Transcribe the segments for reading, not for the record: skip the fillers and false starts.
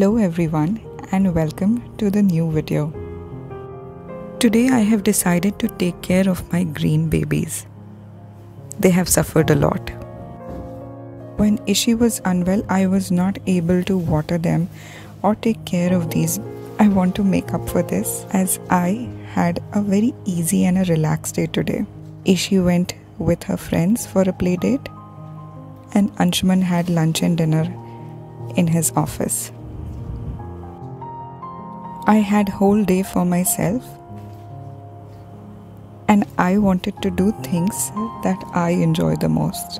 Hello everyone and welcome to the new video. Today I have decided to take care of my green babies. They have suffered a lot. When Ishi was unwell, I was not able to water them or take care of these. I want to make up for this as I had a very easy and a relaxed day today. Ishi went with her friends for a play date and Anshuman had lunch and dinner in his office. I had whole day for myself and I wanted to do things that I enjoy the most.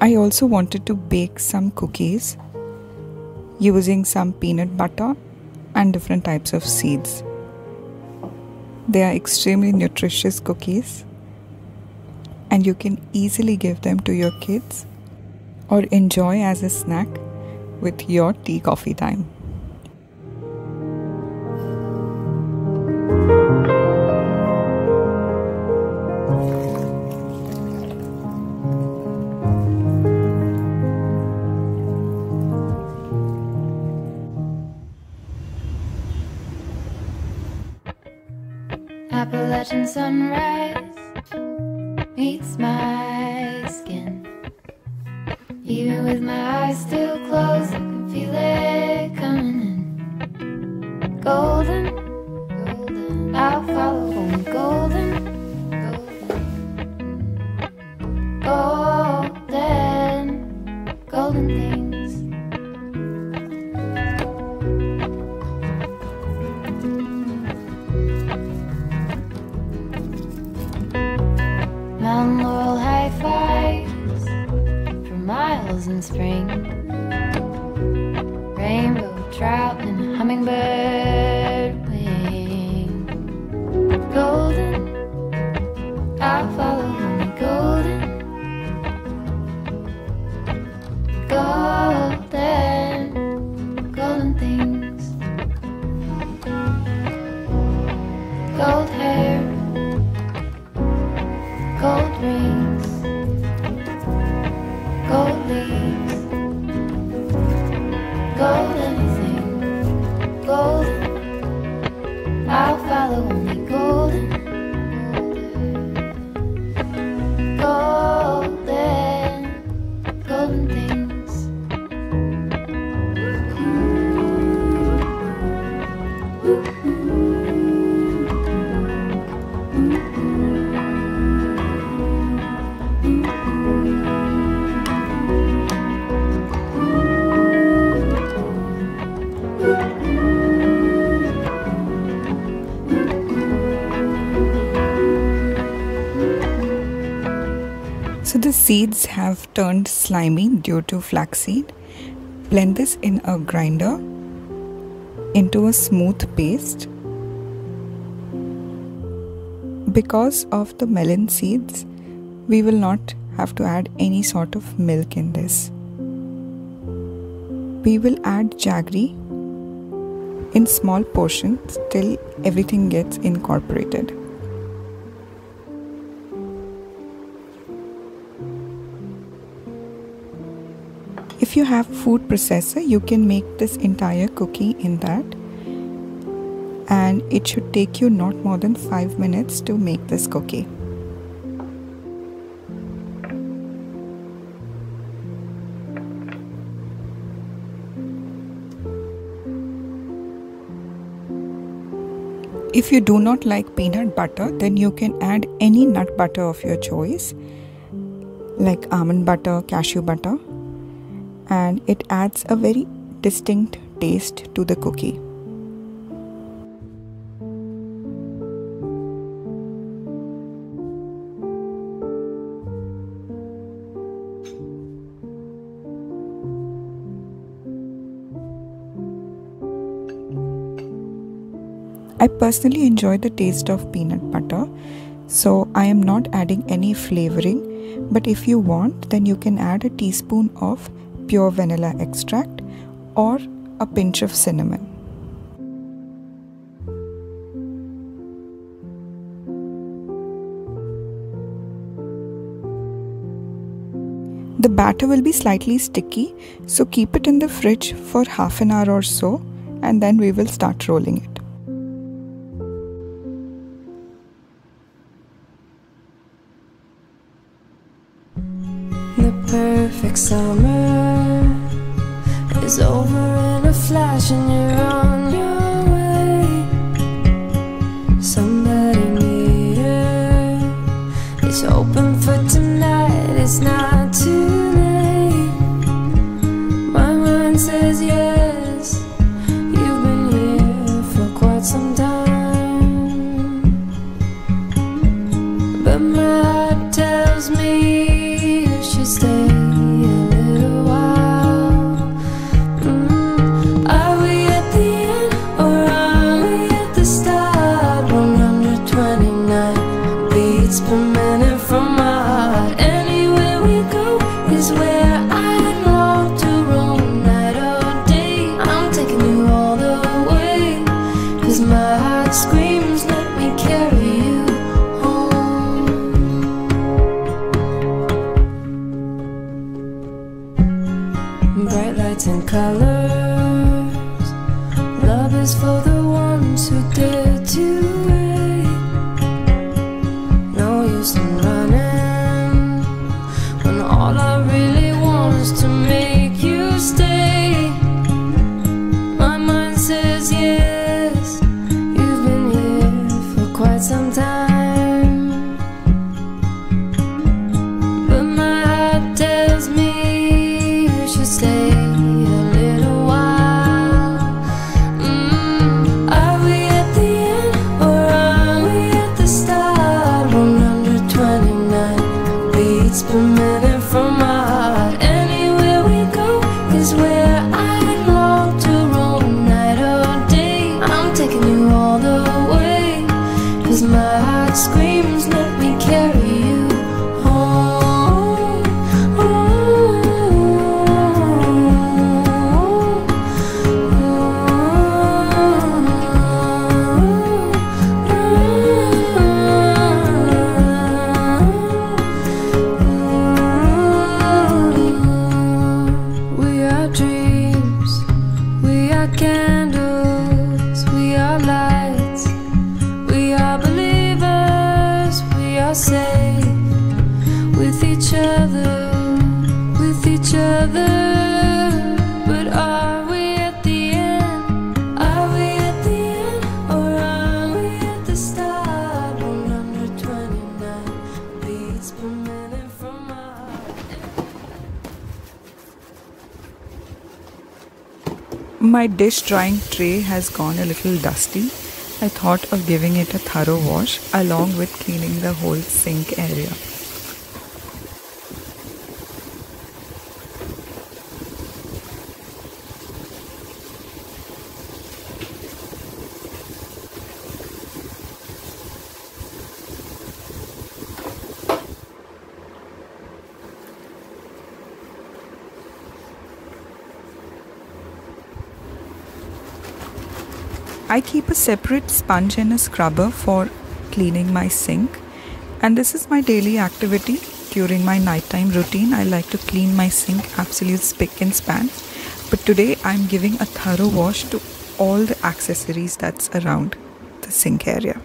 I also wanted to bake some cookies using some peanut butter and different types of seeds. They are extremely nutritious cookies and you can easily give them to your kids or enjoy as a snack with your tea coffee time. Appalachian sunrise meets my skin. Even with my eyes still closed, I can feel it coming in. Golden, golden, I'll follow home. Golden, golden, golden, golden things. Mountain laurel high fives for miles in spring. Rainbow trout and a hummingbird wing. Golden, I'll follow only golden. Golden, golden things. Gold hair, gold rings, gold leaves, gold anything, golden, I'll follow only golden, golden, golden things. So the seeds have turned slimy due to flaxseed. Blend this in a grinder into a smooth paste. Because of the melon seeds, we will not have to add any sort of milk in this. We will add jaggery in small portions till everything gets incorporated. If you have food processor, you can make this entire cookie in that, and it should take you not more than 5 minutes to make this cookie. If you do not like peanut butter, then you can add any nut butter of your choice, like almond butter, cashew butter, and it adds a very distinct taste to the cookie. I personally enjoy the taste of peanut butter, so I am not adding any flavoring, but if you want, then you can add a teaspoon of pure vanilla extract or a pinch of cinnamon. The batter will be slightly sticky, so keep it in the fridge for half an hour or so, and then we will start rolling it. The perfect summer is over in a flash and you're on your way. Somebody near is open for tonight, it's not too late. My mind says yes, you've been here for quite some time, but my heart tells me you should stay a little while. Are we at the end or are we at the start? 129 beats per minute from my heart. Anywhere we go is where I'd love to roam. Night or day, I'm taking you all the way, 'cause my heart screams, let me carry you home. Bright lights and colors, love is for the ones who dare to wait. No use in running when all I really want is to make you stay. My mind says yes, you've been here for quite some time, but my heart tells me you should stay a little while. Are we at the end or are we at the start? 129 beats per minute from my heart. Anywhere we go is where I'd love to roam. Night or day, I'm taking you all the way, 'cause my heart screams, let me carry you home. We are dreams, we are candles, we are lights, we are believers, we are safe with each other, with each other. But are we at the end? Are we at the end or are we at the start? 129 beats per minute from my heart. My dish drying tray has gone a little dusty. I thought of giving it a thorough wash along with cleaning the whole sink area. I keep a separate sponge and a scrubber for cleaning my sink, and this is my daily activity. During my nighttime routine, I like to clean my sink absolute spick and span, but today I'm giving a thorough wash to all the accessories that's around the sink area.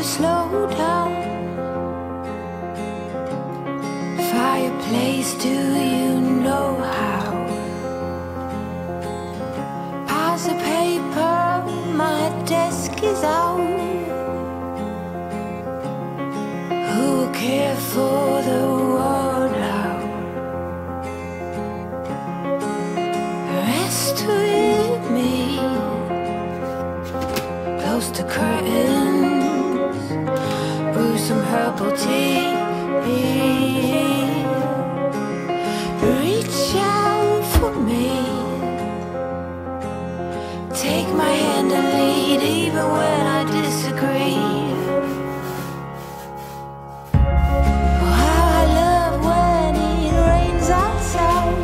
to slow down. Fireplace, do you know how? Piles of paper, my desk is out. Who will care for the world now? Rest with me, close to curtains, brew some herbal tea. Reach out for me, take my hand and lead even when I disagree. Oh, how I love when it rains outside,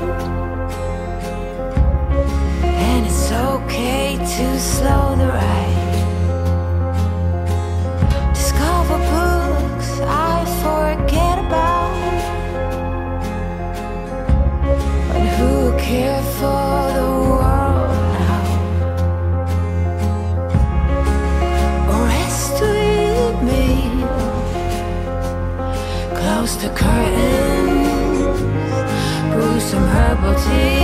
and it's okay to slow the ride. Discover books I forget about, but who care for the world now? Rest with me, close the curtains, brew some herbal tea.